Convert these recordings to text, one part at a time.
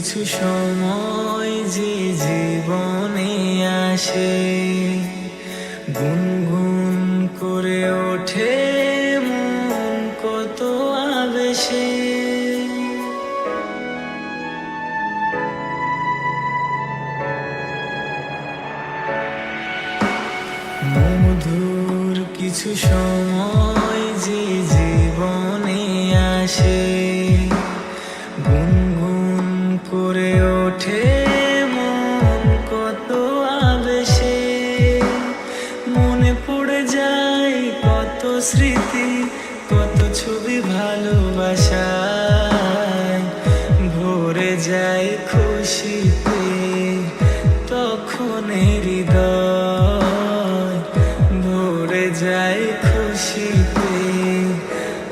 কিছু সময় যে জীবনে আসে, গুনগুন করে ওঠে মন কত আবেশে। মধুর কিছু সময় যে জীবনে আসে, গুনগুন করে ওঠে মন কত আবেশে। মনে পড়ে যায় কত স্মৃতি, কত ছবি ভালোবাসায়, ভরে যায় খুশিতে তখন হৃদয়, ভরে যায় খুশিতে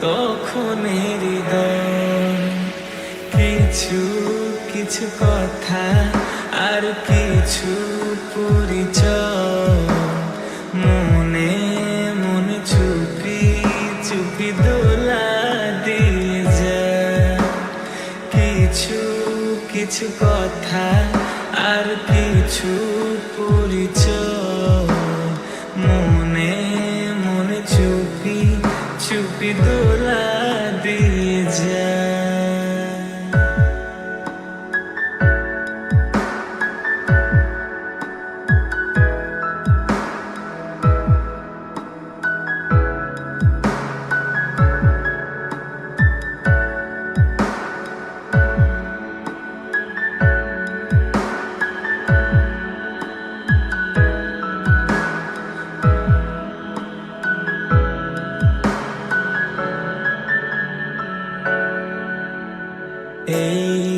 তখন হৃদয়। কিছু কিছু কথা আর কিছু পরিচয়, মনে মনে চুপি চুপি দোলা দিয়ে যায়। কিছু কিছু কথা আর কিছু পরিচয়, মনে মনে চুপি চুপি দোলা দিয়ে যায়।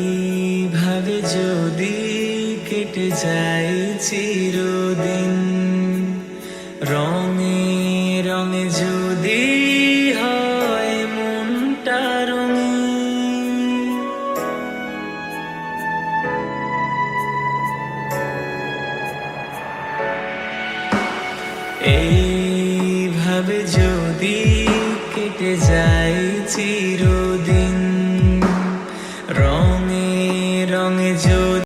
এইভাবে যদি কেটে যায় চিরদিন, রঙে রঙে যদি হয় মনটা রঙিন, এইভাবে যদি কেটে যায় চিরদিন,